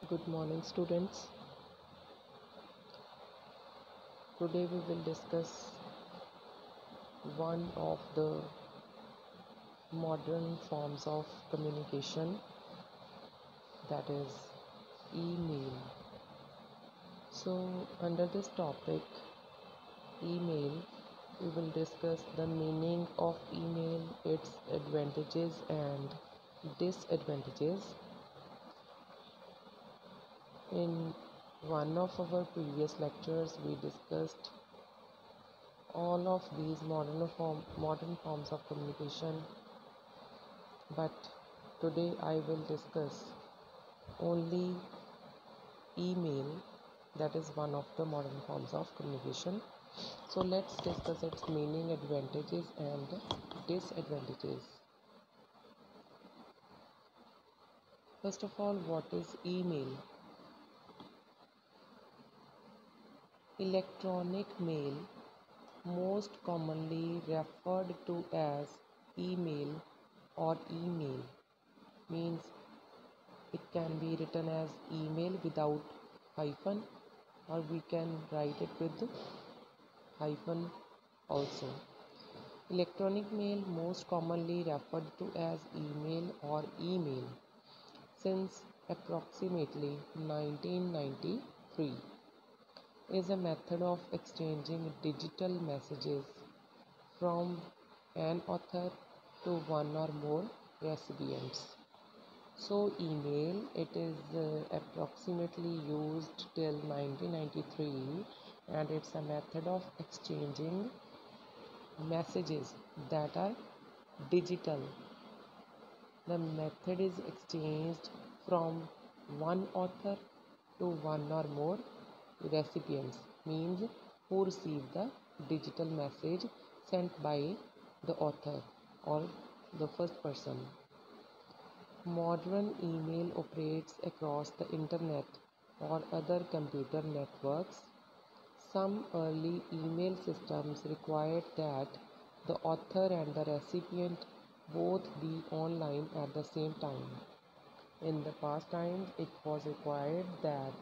Good morning, students. Today we will discuss one of the modern forms of communication, that is email. So, under this topic, email, we will discuss the meaning of email, its advantages and disadvantages. In one of our previous lectures, we discussed all of these modern forms of communication, but today I will discuss only email, that is one of the modern forms of communication. So let's discuss its meaning, advantages and disadvantages. First of all, what is email? Electronic mail, most commonly referred to as email or email, means it can be written as email without hyphen, or we can write it with hyphen also. Electronic mail, most commonly referred to as email or email, since approximately 1993, is a method of exchanging digital messages from an author to one or more recipients. So email, it is approximately used till 1993, and it's a method of exchanging messages that are digital. The method is exchanged from one author to one or more recipients, means who receive the digital message sent by the author or the first person. Modern email operates across the internet or other computer networks. Some early email systems required that the author and the recipient both be online at the same time. In the past times, it was required that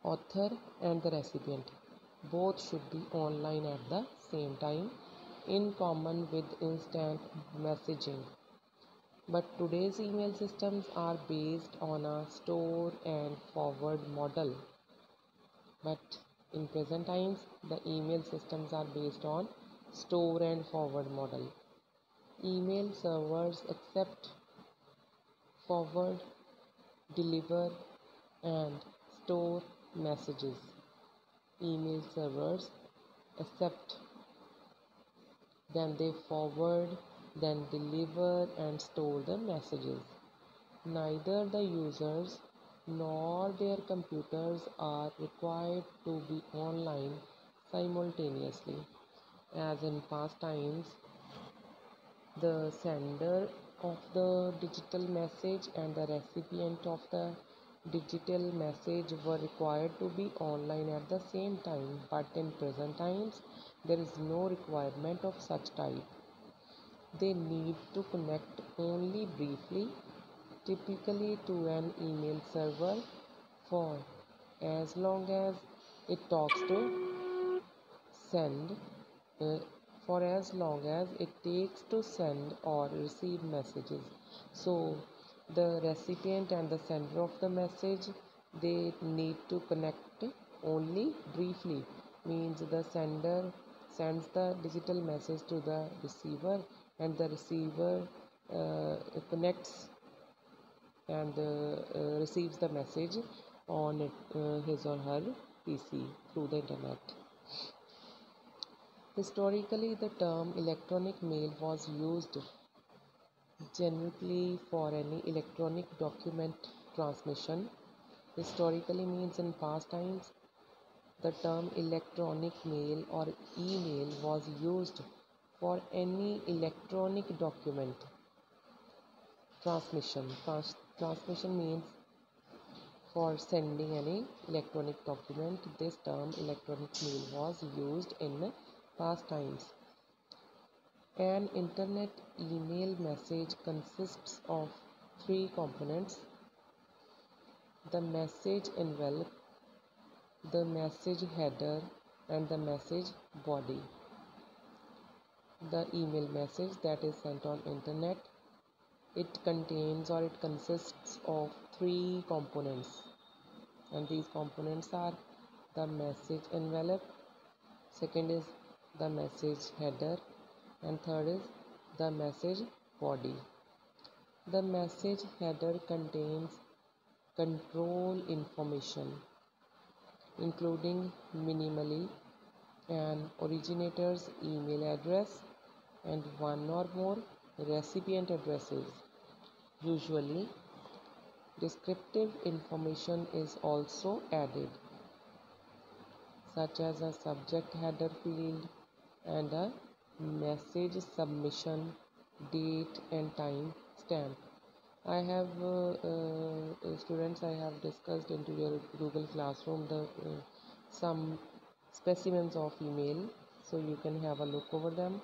author and the recipient both should be online at the same time, in common with instant messaging. But today's email systems are based on a store and forward model. But in present times, the email systems are based on store and forward model. Email servers accept, forward, deliver and store messages. Email servers accept, then they forward, then deliver and store the messages. Neither the users nor their computers are required to be online simultaneously. As in past times, the sender of the digital message and the recipient of the digital message were required to be online at the same time, but in present times there is no requirement of such type. They need to connect only briefly, typically to an email server, for as long as it talks to send for as long as it takes to send or receive messages. So the recipient and the sender of the message, they need to connect only briefly, means the sender sends the digital message to the receiver and the receiver connects and receives the message on his or her PC through the internet. Historically, the term electronic mail was used generically for any electronic document transmission. Historically means in past times, the term electronic mail or email was used for any electronic document transmission. Transmission means for sending any electronic document. This term electronic mail was used in past times. An internet email message consists of three components: the message envelope, the message header, and the message body. The email message that is sent on internet, it contains or it consists of three components, and these components are the message envelope, second is the message header, and third is the message body. The message header contains control information including minimally an originator's email address and one or more recipient addresses. Usually, descriptive information is also added, such as a subject header field and a message submission date and time stamp. I have students, I have discussed into your Google Classroom the some specimens of email, so you can have a look over them.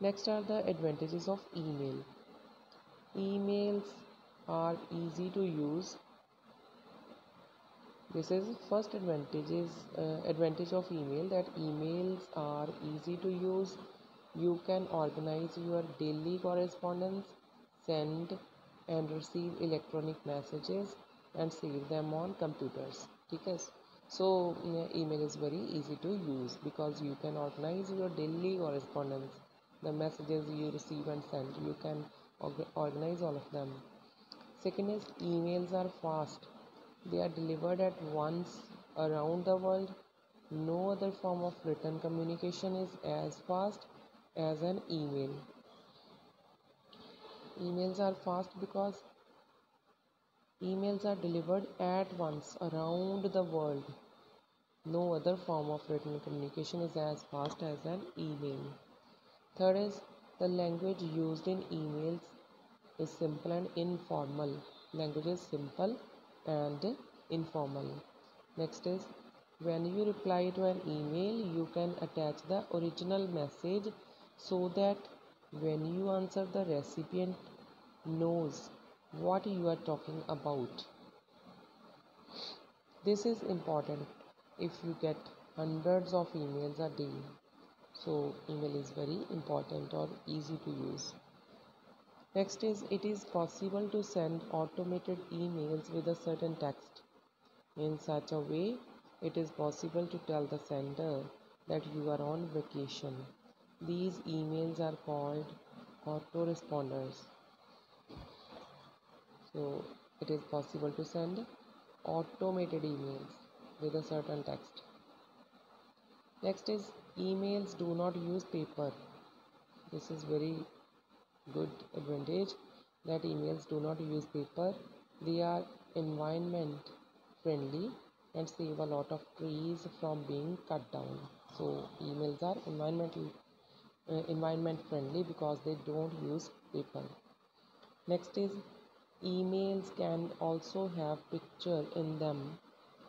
Next are the advantages of email. Emails are easy to use. This is first advantage of email, that emails are easy to use. You can organize your daily correspondence, send and receive electronic messages and save them on computers. Okay? So email is very easy to use because you can organize your daily correspondence, the messages you receive and send, you can organize all of them. Second is emails are fast. They are delivered at once around the world. No other form of written communication is as fast as an email. Emails are fast because emails are delivered at once around the world. No other form of written communication is as fast as an email. Third is the language used in emails is simple and informal. Language is simple and informal. Next is when you reply to an email, you can attach the original message so that when you answer, the recipient knows what you are talking about. This is important if you get hundreds of emails a day. So email is very important or easy to use. Next is it is possible to send automated emails with a certain text. In such a way, it is possible to tell the sender that you are on vacation. These emails are called autoresponders. So it is possible to send automated emails with a certain text. Next is emails do not use paper. This is very good advantage, that emails do not use paper. They are environment friendly and save a lot of trees from being cut down. So emails are environment friendly because they don't use paper. Next is emails can also have picture in them.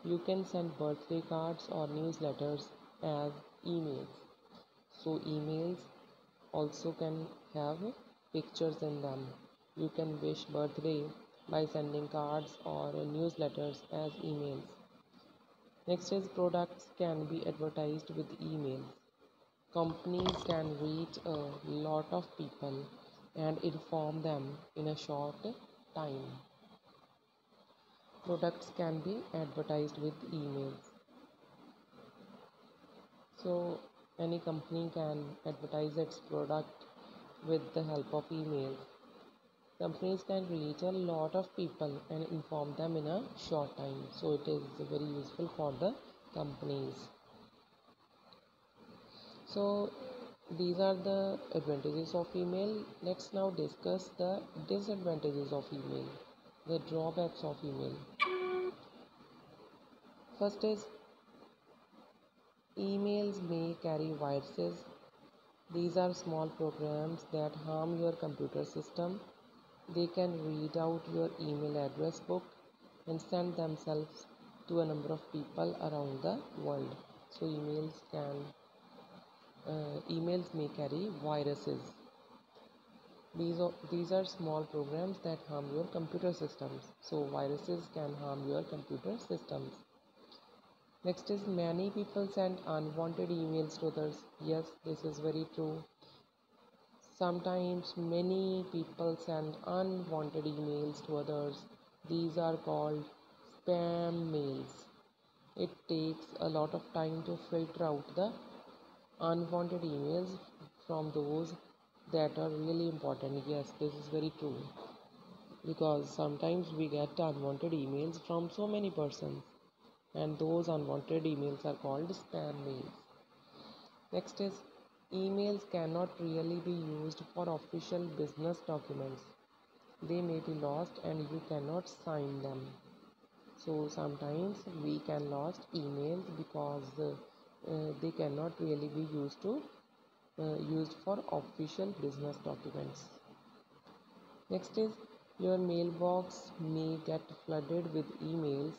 You can send birthday cards or newsletters as emails. So emails also can have pictures in them. You can wish birthday by sending cards or newsletters as emails. Next is products can be advertised with emails. Companies can reach a lot of people and inform them in a short time. Products can be advertised with emails. So any company can advertise its product with the help of emails. Companies can reach a lot of people and inform them in a short time. So it is very useful for the companies. So these are the advantages of email. Let's now discuss the disadvantages of email, the drawbacks of email. First is emails may carry viruses. These are small programs that harm your computer system. They can read out your email address book and send themselves to a number of people around the world. So emails may carry viruses. These are small programs that harm your computer systems. So viruses can harm your computer systems. Next is many people send unwanted emails to others. Yes, this is very true. Sometimes many people send unwanted emails to others. These are called spam mails. It takes a lot of time to filter out the unwanted emails from those that are really important. Yes, this is very true because sometimes we get unwanted emails from so many persons, and those unwanted emails are called spam mails. Next is emails cannot really be used for official business documents. They may be lost and you cannot sign them. So sometimes we can lost emails because they cannot really be used for official business documents. Next is your mailbox may get flooded with emails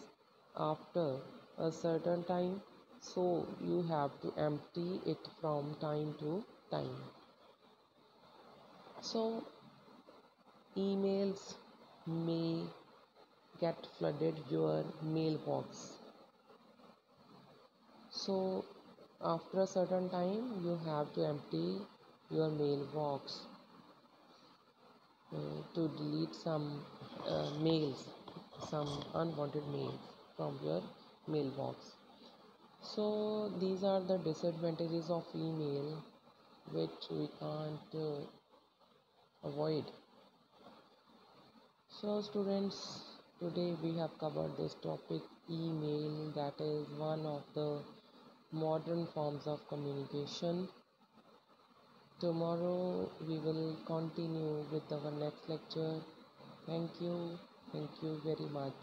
after a certain time, so you have to empty it from time to time. So emails may get flooded your mailbox. So after a certain time you have to empty your mailbox to delete some mails, some unwanted mails from your mailbox. So these are the disadvantages of email which we can't avoid. So students, today we have covered this topic email, that is one of the modern forms of communication. Tomorrow we will continue with our next lecture. Thank you very much.